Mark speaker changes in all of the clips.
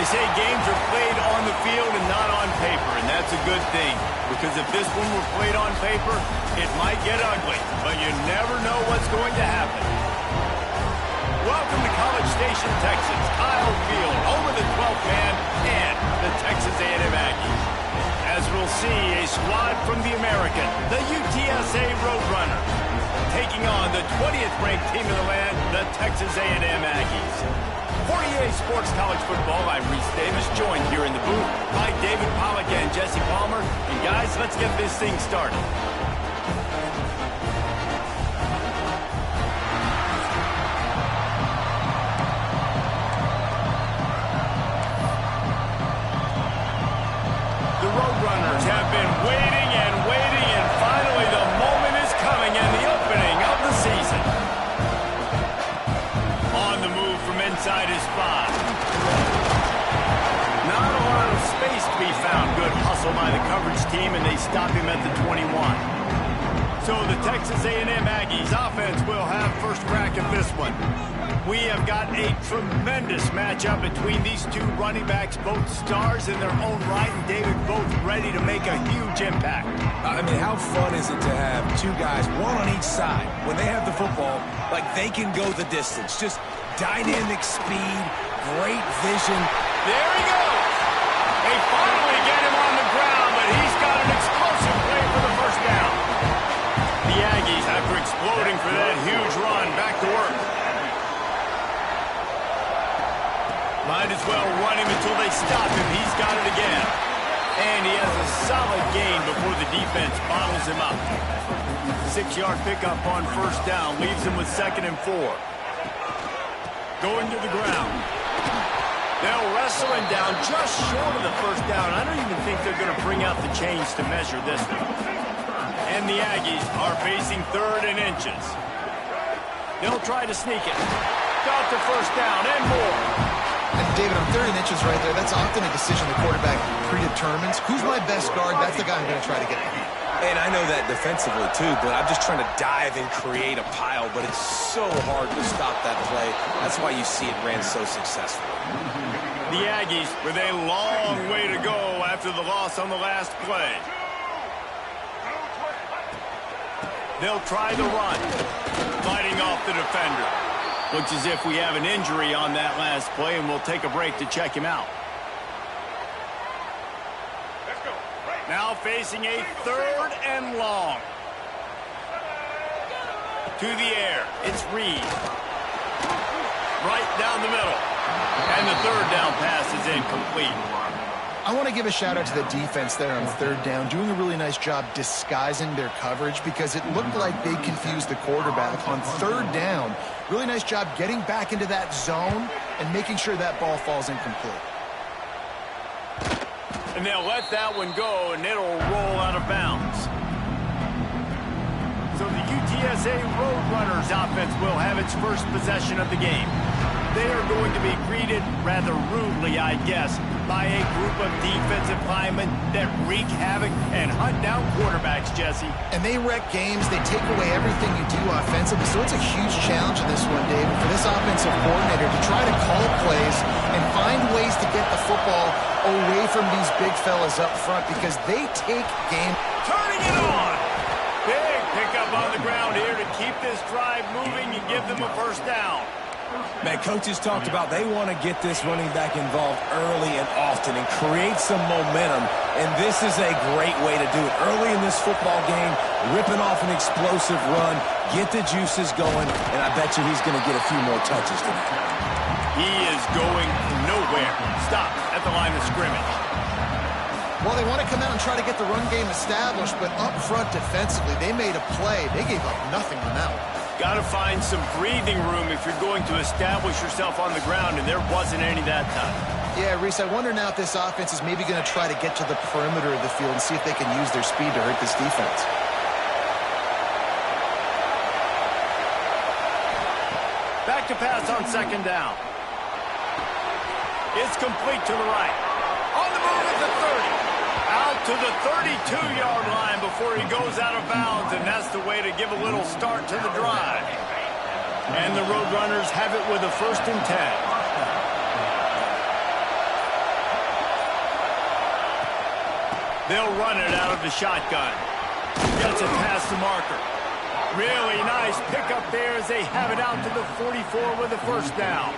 Speaker 1: say games are played on the field and not on paper, and that's a good thing. Because if this one were played on paper, it might get ugly, but you never know what's going to happen. Welcome to College Station, Texas, Kyle Field, home of the 12th man and the Texas A&M Aggies. As we'll see, a squad from the American, the UTSA Roadrunners, taking on the 20th ranked team in the land, the Texas A&M Aggies. For EA Sports College Football, I'm Reese Davis, joined here in the booth by David Pollack and Jesse Palmer. And guys, let's get this thing started. The Roadrunners have been waiting and waiting, and finally the moment is coming and the opening of the season. On the move from inside his spot. Not a lot of space to be found. Good hustle by the coverage team, and they stop him at the 21. So the Texas A&M Aggies offense will have first crack at this one. We have got a tremendous matchup between these two running backs, both stars in their own right, and David, both ready to make a huge impact.
Speaker 2: I mean, how fun is it to have two guys, one on each side, when they have the football, like they can go the distance. Just dynamic speed, great vision.
Speaker 1: There he goes. They finally get him on the ground, but he's got an explosive play for the first down. The Aggies, after exploding for that huge run, back to work. Might as well run him until they stop him. He's got it again. And he has a solid gain before the defense bottles him up. 6-yard pickup on first down. Leaves him with 2nd and 4. Going to the ground. They'll wrestle him down just short of the first down. I don't even think they're going to bring out the chains to measure this one. And the Aggies are facing 3rd and inches. They'll try to sneak it. Got the first down and more.
Speaker 3: And David, on 3rd and inches right there, that's often a decision the quarterback predetermines. Who's my best guard? That's the guy I'm going to try to get behind.
Speaker 2: And I know that defensively, too, but I'm just trying to dive and create a pile, but it's so hard to stop that play. That's why you see it ran so successfully.
Speaker 1: The Aggies with a long way to go after the loss on the last play. They'll try the run, fighting off the defender. Looks as if we have an injury on that last play, and we'll take a break to check him out. Now facing a 3rd and long. To the air, it's Reed. Right down the middle. And the 3rd down pass is incomplete.
Speaker 3: I want to give a shout-out to the defense there on 3rd down, doing a really nice job disguising their coverage because it looked like they confused the quarterback on 3rd down. Really nice job getting back into that zone and making sure that ball falls incomplete.
Speaker 1: And they'll let that one go, and it'll roll out of bounds. So the UTSA Roadrunners offense will have its first possession of the game. They are going to be greeted rather rudely, I guess, by a group of defensive linemen that wreak havoc and hunt down quarterbacks, Jesse.
Speaker 3: And they wreck games. They take away everything you do offensively. So it's a huge challenge in this one, David, for this offensive coordinator to try to call plays and find ways to get the football away from these big fellas up front because they take game.
Speaker 1: Turning it on. Big pickup on the ground here to keep this drive moving and give them a first down.
Speaker 2: Man, coaches talked about they want to get this running back involved early and often and create some momentum, and this is a great way to do it. Early in this football game, ripping off an explosive run, get the juices going, and I bet you he's going to get a few more touches tonight.
Speaker 1: He is going nowhere. Stop at the line of scrimmage.
Speaker 3: Well, they want to come out and try to get the run game established, but up front defensively, they made a play. They gave up nothing on that one.
Speaker 1: Got to find some breathing room if you're going to establish yourself on the ground, and there wasn't any that time.
Speaker 3: Yeah, Reese, I wonder now if this offense is maybe going to try to get to the perimeter of the field and see if they can use their speed to hurt this defense.
Speaker 1: Back to pass on 2nd down. It's complete to the right. On the move at the 30. Out to the 32-yard line before he goes out of bounds, and that's the way to give a little start to the drive. And the Roadrunners have it with a 1st and 10. They'll run it out of the shotgun. Gets it past the marker. Really nice pickup there as they have it out to the 44 with a first down.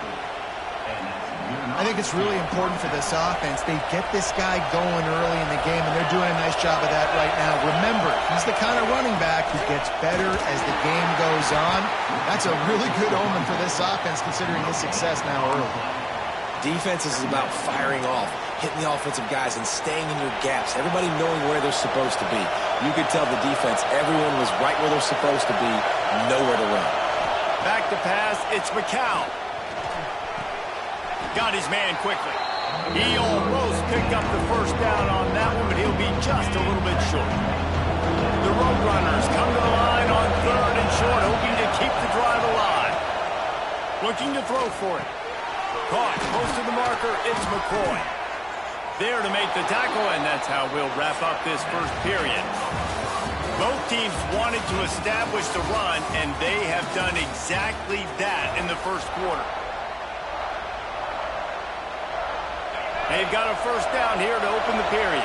Speaker 3: I think it's really important for this offense. They get this guy going early in the game, and they're doing a nice job of that right now. Remember, he's the kind of running back who gets better as the game goes on. That's a really good omen for this offense, considering his success now early.
Speaker 2: Defense is about firing off, hitting the offensive guys, and staying in your gaps. Everybody knowing where they're supposed to be. You could tell the defense, everyone was right where they're supposed to be, nowhere to run.
Speaker 1: Back to pass, it's McCown. Got his man quickly. He almost picked up the first down on that one, but he'll be just a little bit short. The Roadrunners come to the line on 3rd and short, hoping to keep the drive alive. Looking to throw for it. Caught close to the marker, it's McCoy. There to make the tackle, and that's how we'll wrap up this first period. Both teams wanted to establish the run, and they have done exactly that in the first quarter. They've got a first down here to open the period.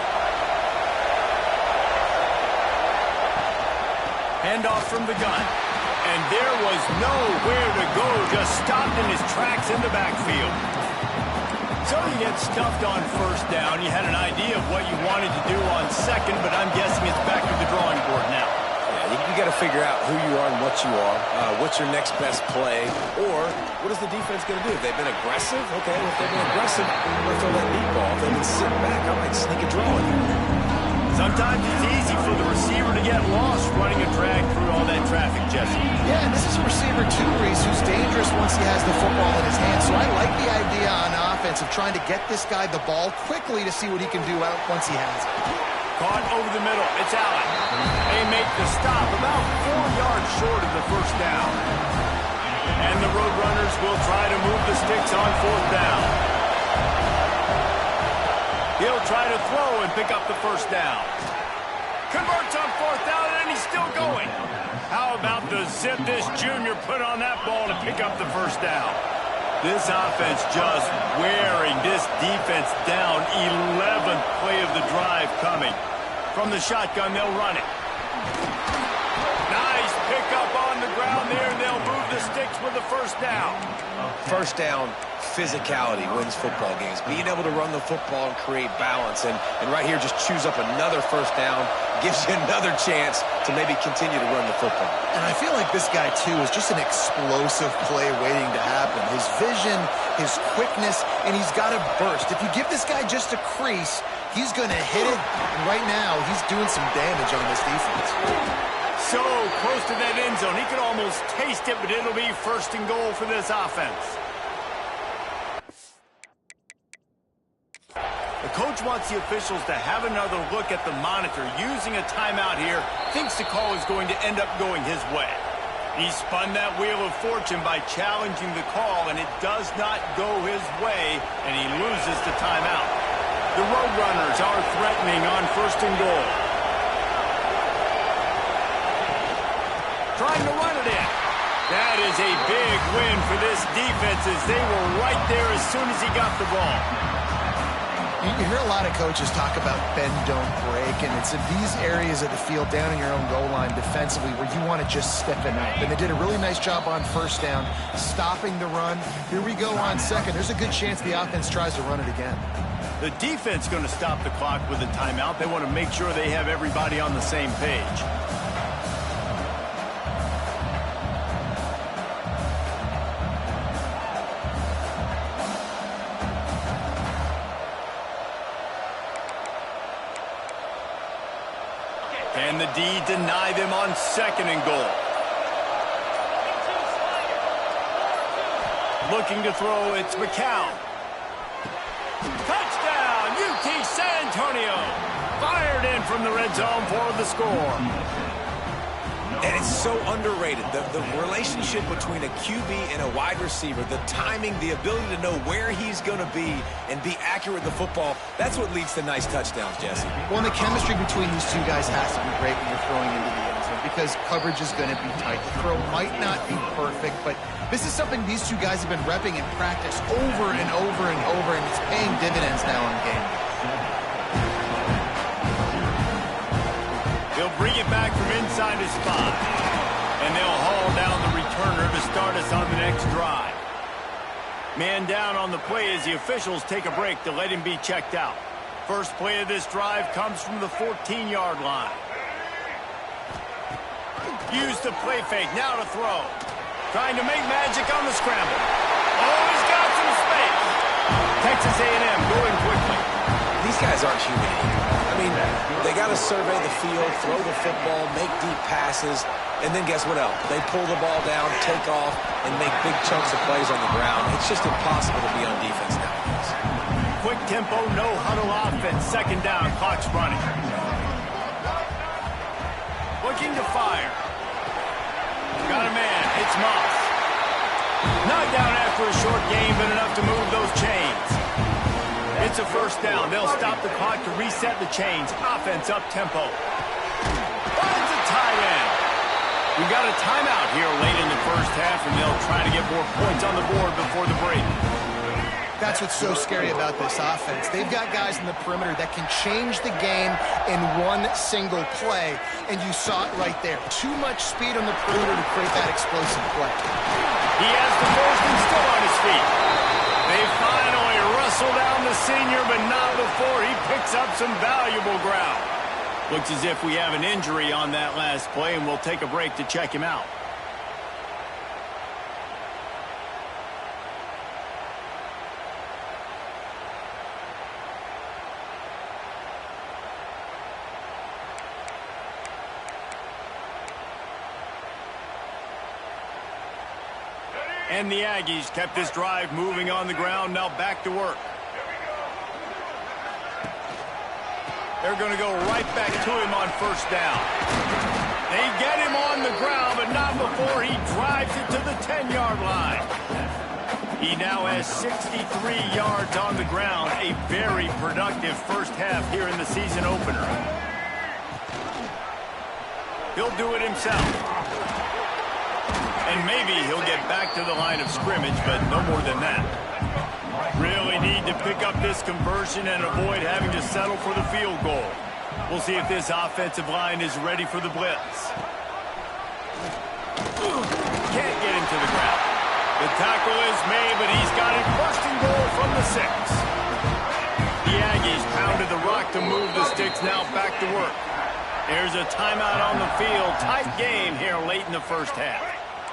Speaker 1: Handoff from the gun. And there was nowhere to go, just stopped in his tracks in the backfield. So you get stuffed on first down. You had an idea of what you wanted to do on second, but I'm guessing it's back to the drawing board now.
Speaker 2: You got to figure out who you are and what you are. What's your next best play? Or what is the defense going to do? If they've been aggressive, okay, well, if they've been aggressive, I'm going to throw that deep ball. If they've been sitting back, I might sneak a draw in.
Speaker 1: Sometimes it's easy for the receiver to get lost running a drag through all that traffic, Jesse.
Speaker 3: Yeah, and this is a receiver too, Reese, who's dangerous once he has the football in his hands. So I like the idea on offense of trying to get this guy the ball quickly to see what he can do out once he has it.
Speaker 1: Caught over the middle. It's Allen. They make the stop about 4 yards short of the first down. And the Roadrunners will try to move the sticks on 4th down. He'll try to throw and pick up the first down. Converts on 4th down, and he's still going. How about the zip this junior put on that ball to pick up the first down? This offense just wearing this defense down. 11th play of the drive coming. From the shotgun, they'll run it. Nice pickup on the ground there, and they'll move the sticks with the first down.
Speaker 2: First down, physicality wins football games. Being able to run the football and create balance. And right here, just choose up another first down. Gives you another chance to maybe continue to run the football.
Speaker 3: And I feel like this guy, too, is just an explosive play waiting to happen. His vision, his quickness, and he's got a burst. If you give this guy just a crease, he's going to hit it. And right now, he's doing some damage on this defense.
Speaker 1: So close to that end zone. He could almost taste it, but it'll be 1st and goal for this offense. The coach wants the officials to have another look at the monitor. Using a timeout here, thinks the call is going to end up going his way. He spun that wheel of fortune by challenging the call, and it does not go his way, and he loses the timeout. The Roadrunners are threatening on 1st and goal. Trying to run it in. That is a big win for this defense as they were right there as soon as he got the ball.
Speaker 3: You hear a lot of coaches talk about bend, don't break, and it's in these areas of the field down in your own goal line defensively where you want to just stiffen up. And they did a really nice job on 1st down, stopping the run. Here we go on 2nd. There's a good chance the offense tries to run it again.
Speaker 1: The defense going to stop the clock with a timeout. They want to make sure they have everybody on the same page. And the D deny them on 2nd and goal. Looking to throw, it's McCown. Touchdown, UT San Antonio. Fired in from the red zone for the score.
Speaker 2: And it's so underrated. The relationship between a QB and a wide receiver, the timing, the ability to know where he's going to be and be accurate with the football, that's what leads to nice touchdowns, Jesse.
Speaker 3: Well, and the chemistry between these two guys has to be great when you're throwing into the end zone because coverage is going to be tight. The throw might not be perfect, but this is something these two guys have been repping in practice over and over and over, and it's paying dividends now in the game.
Speaker 1: inside his 5. And they'll haul down the returner to start us on the next drive. Man down on the play as the officials take a break to let him be checked out. First play of this drive comes from the 14-yard line. Use the play fake, now to throw. Trying to make magic on the scramble. Oh, he's got some space. Texas A&M going quickly.
Speaker 2: These guys aren't human anymore. I mean, they got to survey the field, throw the football, make deep passes, and then guess what else? They pull the ball down, take off, and make big chunks of plays on the ground. It's just impossible to be on defense nowadays.
Speaker 1: Quick tempo, no huddle offense. Second down, clock's running. Looking to fire. Got a man, it's Moss. Not down after a short game, but enough to move those chains. It's a first down. They'll stop the clock to reset the chains. Offense up tempo. Finds a tight end. We got a timeout here late in the first half, and they'll try to get more points on the board before the break.
Speaker 3: That's what's so scary about this offense. They've got guys in the perimeter that can change the game in one single play, and you saw it right there. Too much speed on the perimeter to create that explosive play.
Speaker 1: He has the first and still on his feet. They finally wrestle down the senior, but not before he picks up some valuable ground. Looks as if we have an injury on that last play, and we'll take a break to check him out. And the Aggies kept this drive moving on the ground. Now back to work. They're going to go right back to him on first down. They get him on the ground, but not before he drives it to the 10-yard line. He now has 63 yards on the ground. A very productive first half here in the season opener. He'll do it himself. And maybe he'll get back to the line of scrimmage, but no more than that. Really need to pick up this conversion and avoid having to settle for the field goal. We'll see if this offensive line is ready for the blitz. Can't get him to the ground. The tackle is made, but he's got it first and goal from the 6. The Aggies pounded the rock to move the sticks, now back to work. There's a timeout on the field. Tight game here late in the first half.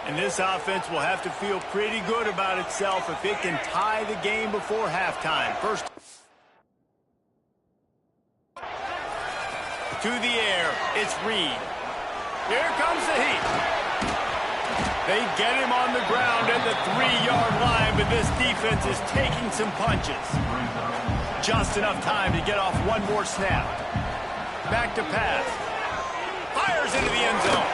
Speaker 1: And this offense will have to feel pretty good about itself if it can tie the game before halftime. First to the air, it's Reed. Here comes the heat. They get him on the ground at the 3-yard line, but this defense is taking some punches. Just enough time to get off one more snap. Back to pass. Fires into the end zone.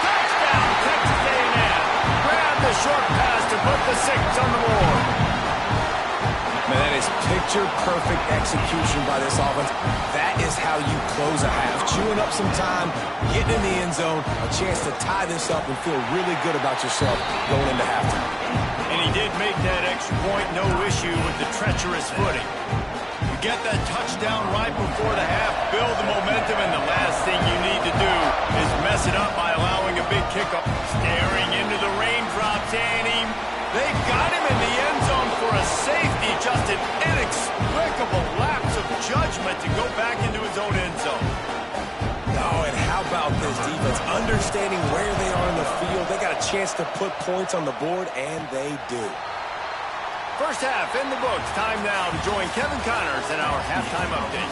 Speaker 1: Touchdown, Texas A&M. Grab the short pass to put the 6 on the board.
Speaker 2: Man, that is picture-perfect execution by this offense. That is how you close a half. Chewing up some time, getting in the end zone, a chance to tie this up and feel really good about yourself going into halftime.
Speaker 1: And he did make that extra point, no issue with the treacherous footing. You get that touchdown right before the half, build the momentum, and the last thing you need to do is mess it up by allowing a big kickoff. Staring into the raindrops, and they got him in the end zone for a safety. Just an inexplicable lapse of judgment to go back into his own end zone.
Speaker 2: Oh, and how about this defense? Understanding where they are in the field. They got a chance to put points on the board, and they do.
Speaker 1: First half in the books. Time now to join Kevin Connors in our halftime update.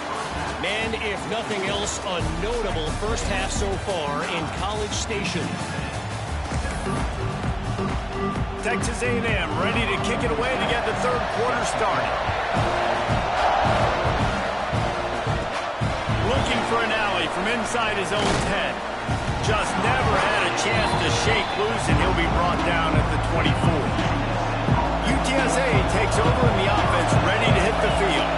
Speaker 4: Man, if nothing else, a notable first half so far in College Station.
Speaker 1: Texas A&M ready to kick it away to get the third quarter started. Looking for an alley from inside his own 10. Just never had a chance to shake loose, and he'll be brought down at the 24. UTSA takes over in the offense, ready to hit the field.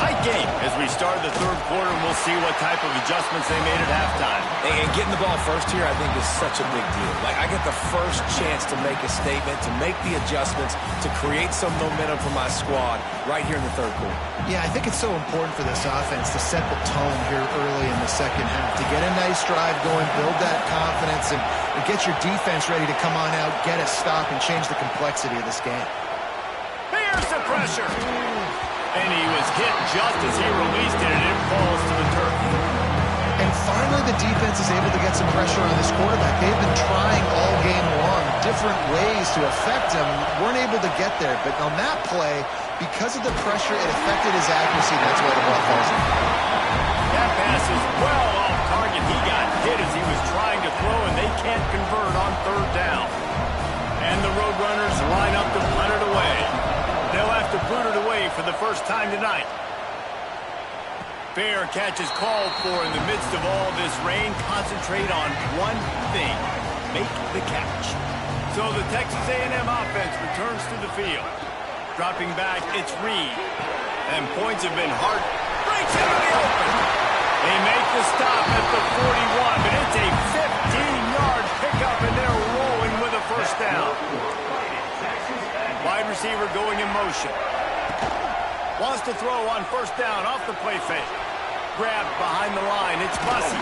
Speaker 1: Tight game as we start the third quarter, and we'll see what type of adjustments they made at halftime.
Speaker 2: And getting the ball first here, I think, is such a big deal. Like, I get the first chance to make a statement, to make the adjustments, to create some momentum for my squad right here in the third quarter.
Speaker 3: Yeah, I think it's so important for this offense to set the tone here early in the second half, to get a nice drive going, build that confidence, and get your defense ready to come on out, get a stop, and change the complexity of this game.
Speaker 1: Here's the pressure. And he was hit just as he released it, and it falls to the turf.
Speaker 3: And finally, the defense is able to get some pressure on this quarterback. They've been trying all game long different ways to affect him. Weren't able to get there. But on that play, because of the pressure, it affected his accuracy. That's why the ball falls in.
Speaker 1: That pass is well off target. He got hit as he was trying to throw, and they can't convert on third down. And the Roadrunners line up to punt it away. They'll have to boot it away for the first time tonight. Fair catch is called for in the midst of all this rain. Concentrate on one thing: make the catch. So the Texas A&M offense returns to the field. Dropping back, it's Reed. And points have been hard. Breaks into the open. They make the stop at the 41, but it's a 15-yard pickup, and they're rolling with a first down. Wide receiver going in motion. Wants to throw on first down off the play fake. Grabbed behind the line. It's Bussey.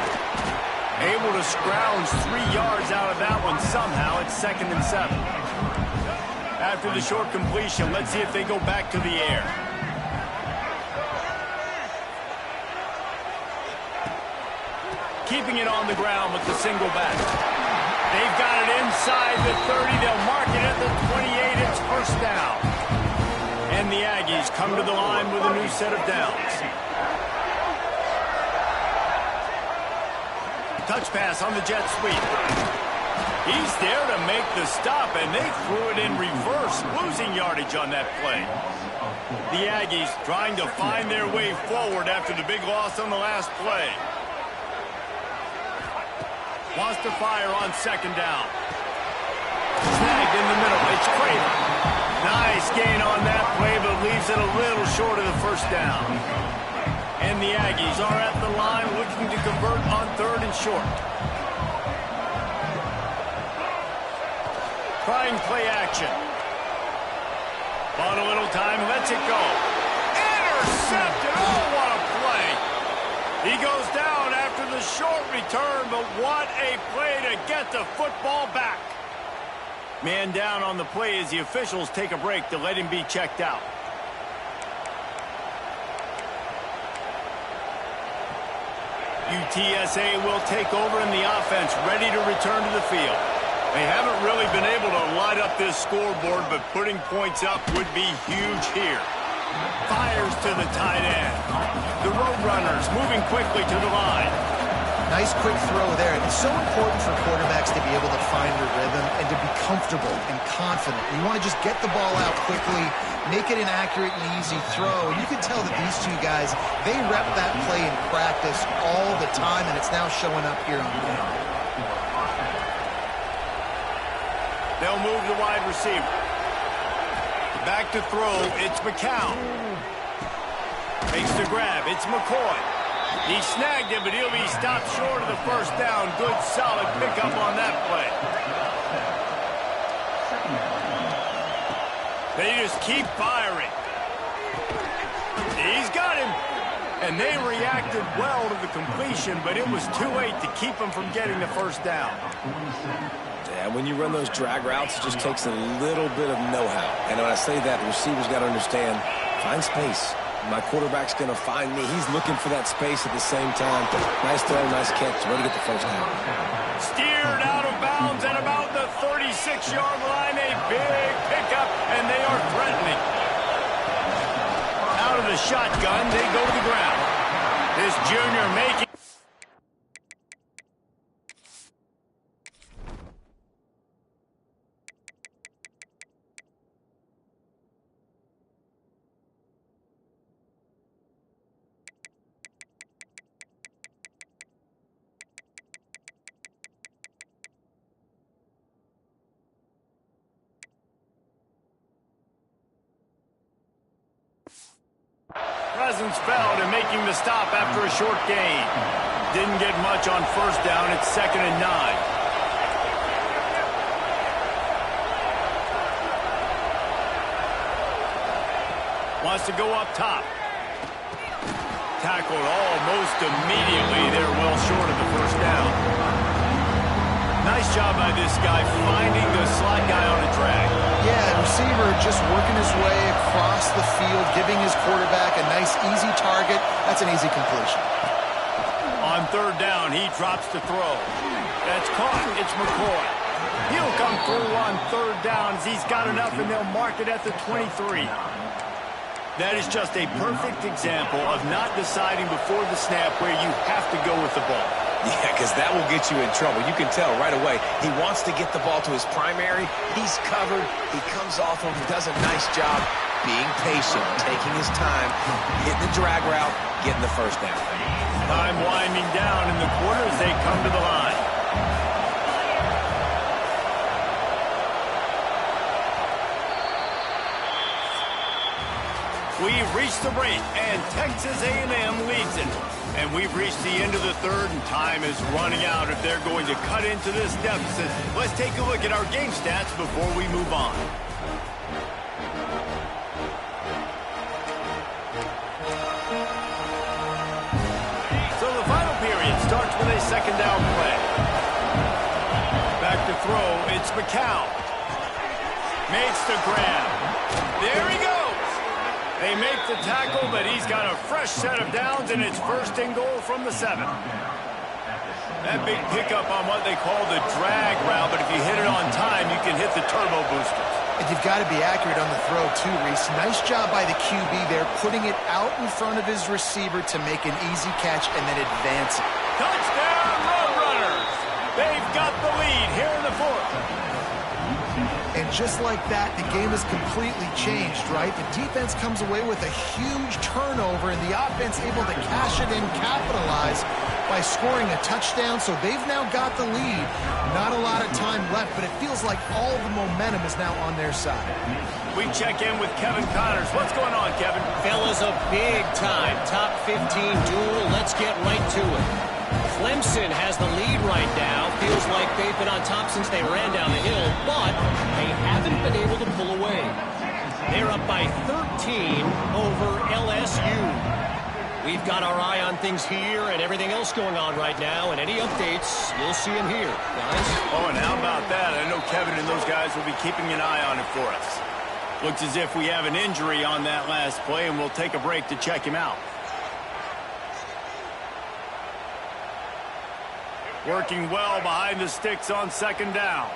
Speaker 1: Able to scrounge 3 yards out of that one somehow. It's 2nd and 7. After the short completion, let's see if they go back to the air. Keeping it on the ground with the single back. They've got it inside the 30. They'll mark it at the 28. It's first down. And the Aggies come to the line with a new set of downs. Touch pass on the jet sweep. He's there to make the stop, and they threw it in reverse, losing yardage on that play. The Aggies trying to find their way forward after the big loss on the last play. Wants to fire on second down. Snagged in the middle. It's Craven. Nice gain on that play, but leaves it a little short of the first down. And the Aggies are at the line looking to convert on third and short. Trying play action. Bought a little time, lets it go. Intercepted. Oh, what a play. He goes down after the short return, but what a play to get the football back. Man down on the play as the officials take a break to let him be checked out. UTSA will take over in the offense, ready to return to the field. They haven't really been able to light up this scoreboard, but putting points up would be huge here. Fires to the tight end. The Roadrunners moving quickly to the line.
Speaker 3: Nice quick throw there. It's so important for quarterbacks to be able to find their rhythm and to be comfortable and confident. You want to just get the ball out quickly, make it an accurate and easy throw. And you can tell that these two guys, they rep that play in practice all the time, and it's now showing up here on the game.
Speaker 1: They'll move the wide receiver. Back to throw, it's McCown. Makes the grab, it's McCoy. He snagged him, but he'll be stopped short of the first down. Good, solid pickup on that play. They just keep firing. He's got him. And they reacted well to the completion, but it was too late to keep him from getting the first down.
Speaker 2: Yeah, when you run those drag routes, it just takes a little bit of know-how. And when I say that, the receiver's got to understand, find space. My quarterback's going to find me. He's looking for that space at the same time. Nice throw, nice catch. Ready to get the first down.
Speaker 1: Steered out of bounds at about the 36-yard line. A big pickup, and they are threatening. Out of the shotgun, they go to the ground. This junior making... presence felt in making the stop after a short gain. Didn't get much on first down. It's 2nd and 9. Wants to go up top. Tackled almost immediately. They're well short of the first down. Nice job by this guy finding the slot guy on a drag.
Speaker 3: Yeah, receiver just working his way across the field, giving his quarterback a nice, easy target. That's an easy completion.
Speaker 1: On 3rd down, he drops to throw. That's caught. It's McCoy. He'll come through on 3rd down as he's got enough, and they'll mark it at the 23. That is just a perfect example of not deciding before the snap where you have to go with the ball.
Speaker 2: Yeah, because that will get you in trouble. You can tell right away. He wants to get the ball to his primary. He's covered. He comes off him. He does a nice job being patient, taking his time, hitting the drag route, getting the first down.
Speaker 1: Time winding down in the quarter as they come to the line. We've reached the break, and Texas A&M leads it. And we've reached the end of the 3rd, and time is running out if they're going to cut into this deficit. Let's take a look at our game stats before we move on. So the final period starts with a 2nd down play. Back to throw, it's McCown. Makes the grab. There he goes. They make the tackle, but he's got a fresh set of downs, and it's 1st and goal from the 7. That big pickup on what they call the drag route, but if you hit it on time, you can hit the turbo boosters.
Speaker 3: And you've got to be accurate on the throw, too, Reese. Nice job by the QB there, putting it out in front of his receiver to make an easy catch and then advance it.
Speaker 1: Touchdown, Roadrunners! They've got the lead here in the 4th.
Speaker 3: And just like that, the game has completely changed, right? The defense comes away with a huge turnover, and the offense able to cash it in, capitalize by scoring a touchdown. So they've now got the lead. Not a lot of time left, but it feels like all the momentum is now on their side.
Speaker 1: We check in with Kevin Connors. What's going on, Kevin?
Speaker 4: Fellas, a big-time top 15 duel. Let's get right to it. Clemson has the lead right now. Feels like they've been on top since they ran down the hill, but they haven't been able to pull away. They're up by 13 over LSU. We've got our eye on things here and everything else going on right now, and any updates, you'll see them here, guys.
Speaker 1: Oh, and how about that? I know Kevin and those guys will be keeping an eye on it for us. Looks as if we have an injury on that last play, and we'll take a break to check him out. Working well behind the sticks on 2nd down.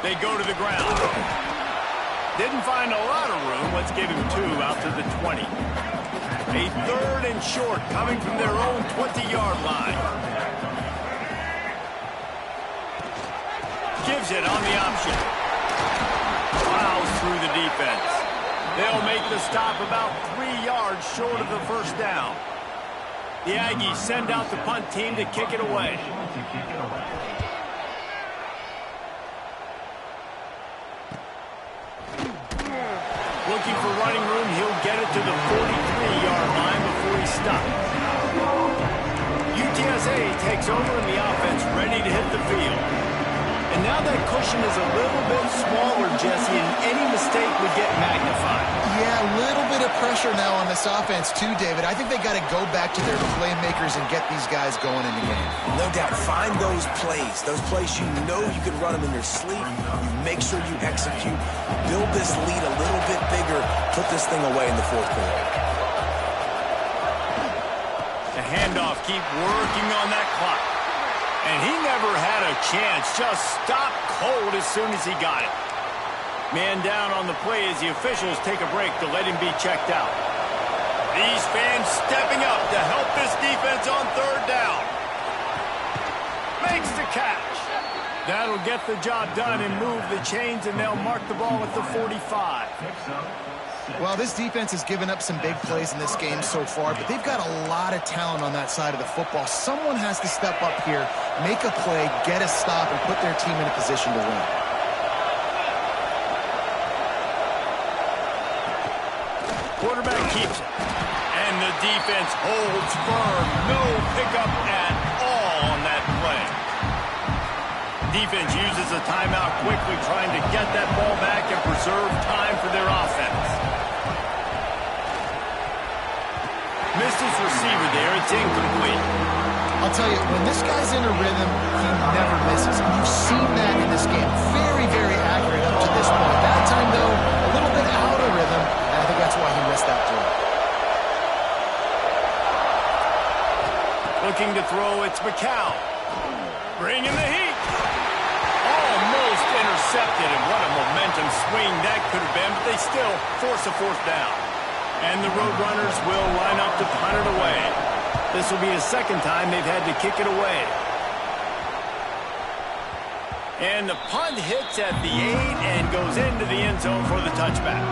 Speaker 1: They go to the ground. Didn't find a lot of room. Let's give him 2 out to the 20. A 3rd and short coming from their own 20-yard line. Gives it on the option. Plows through the defense. They'll make the stop about 3 yards short of the first down. The Aggies send out the punt team to kick it away. Looking for running room, he'll get it to the 43-yard line before he's stopped. UTSA takes over and the offense ready to hit the field. And now that cushion is a little bit smaller, Jesse, and any mistake would get magnified.
Speaker 3: Yeah, a little bit of pressure now on this offense too, David. I think they got to go back to their playmakers and get these guys going in the game.
Speaker 2: No doubt, find those plays you know you can run them in your sleep. You make sure you execute. Build this lead a little bit bigger. Put this thing away in the 4th quarter.
Speaker 1: The handoff, keep working on that clock. And he never had a chance, just stopped cold as soon as he got it. Man down on the play as the officials take a break to let him be checked out. These fans stepping up to help this defense on 3rd down. Makes the catch. That'll get the job done and move the chains, and they'll mark the ball at the 45.
Speaker 3: Well, this defense has given up some big plays in this game so far, but they've got a lot of talent on that side of the football. Someone has to step up here, make a play, get a stop, and put their team in a position to win.
Speaker 1: Quarterback keeps it. And the defense holds firm. No pickup at all on that play. Defense uses a timeout quickly, trying to get that ball back and preserve time for their offense. Missed his receiver there. It's incomplete.
Speaker 3: I'll tell you, when this guy's in a rhythm, he never misses. And you've seen that in this game. Very, very accurate up to this point. That time, though, a little bit out of rhythm, and I think that's why he missed that throw.
Speaker 1: Looking to throw, it's McCown. Bringing the heat. Almost intercepted, and what a momentum swing that could have been, but they still force a fourth down. And the Roadrunners will line up to punt it away. This will be the second time they've had to kick it away. And the punt hits at the 8 and goes into the end zone for the touchback.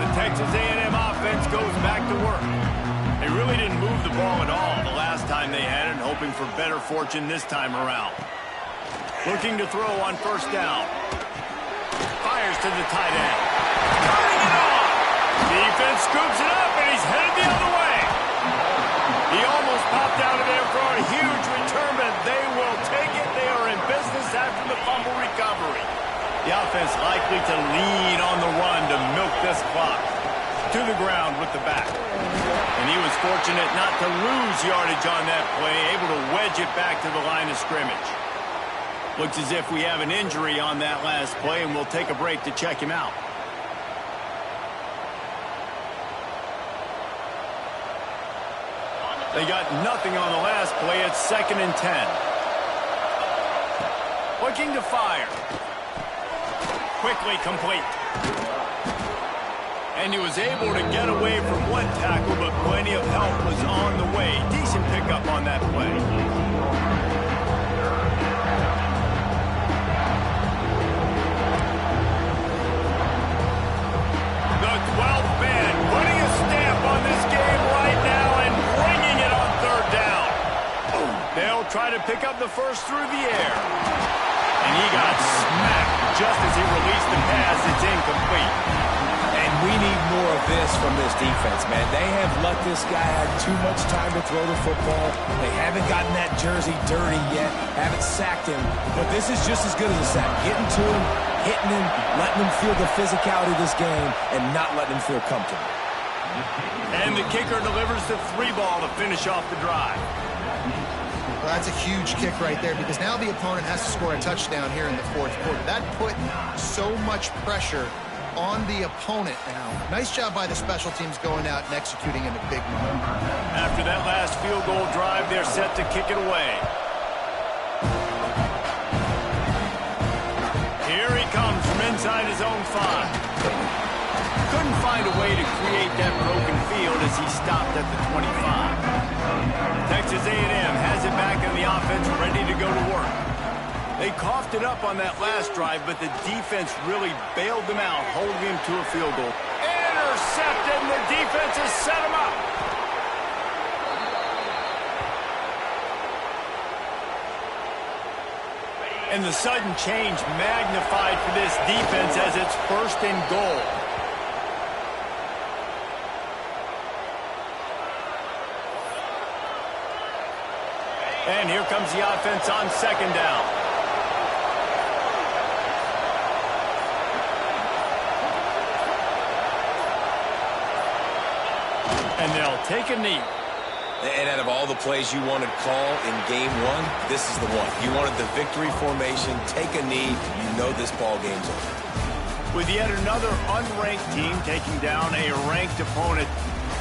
Speaker 1: The Texas A&M offense goes back to work. They really didn't move the ball at all the last time they had it, hoping for better fortune this time around. Looking to throw on first down. Fires to the tight end. Turning it on. Defense scoops it up, and he's headed the other way. He almost popped out of there for a huge return, but they will take it. They are in business after the fumble recovery. The offense likely to lead on the run to milk this clock. To the ground with the back. And he was fortunate not to lose yardage on that play, able to wedge it back to the line of scrimmage. Looks as if we have an injury on that last play, and we'll take a break to check him out. They got nothing on the last play. It's 2nd and 10. Looking to fire. Quickly complete. And he was able to get away from one tackle, but plenty of help was on the way. Decent pickup on that play. The 12th man putting a stamp on this game right now and bringing it on 3rd down. They'll try to pick up the first through the air. And he got smacked just as he released the pass. It's incomplete.
Speaker 2: And we need more of this from this defense, man. They have let this guy have too much time to throw the football. They haven't gotten that jersey dirty yet, haven't sacked him. But this is just as good as a sack. Getting to him, hitting him, letting him feel the physicality of this game, and not letting him feel comfortable.
Speaker 1: And the kicker delivers the 3 ball to finish off the drive.
Speaker 3: Well, that's a huge kick right there, because now the opponent has to score a touchdown here in the 4th quarter. That put so much pressure on the opponent now. Nice job by the special teams going out and executing in a big moment.
Speaker 1: After that last field goal drive, they're set to kick it away. Here he comes from inside his own 5. Couldn't find a way to create that broken field as he stopped at the 25. Texas A&M has it back in the offense, ready to go to work. They coughed it up on that last drive, but the defense really bailed them out, holding him to a field goal. Intercepted, and the defense has set him up. And the sudden change magnified for this defense as it's 1st and goal. And here comes the offense on 2nd down. And they'll take a knee.
Speaker 2: And out of all the plays you wanted call in game 1, this is the one. You wanted the victory formation, take a knee, you know this ball game's over.
Speaker 1: With yet another unranked team taking down a ranked opponent,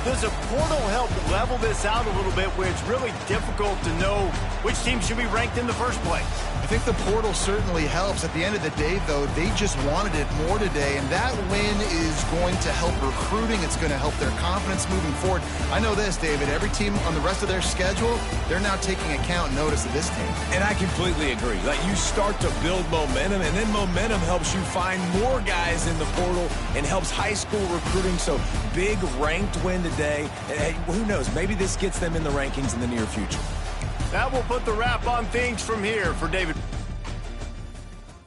Speaker 1: does a portal help level this out a little bit where it's really difficult to know which team should be ranked in the first place?
Speaker 3: I think the portal certainly helps. At the end of the day, though, they just wanted it more today, and that win is going to help recruiting. It's going to help their confidence moving forward. I know this, David. Every team on the rest of their schedule, they're now taking account and notice of this team.
Speaker 2: And I completely agree. Like, you start to build momentum, and then momentum helps you find more guys in the portal and helps high school recruiting. So big ranked win today. And who knows? Maybe this gets them in the rankings in the near future.
Speaker 1: That will put the wrap on things from here for David.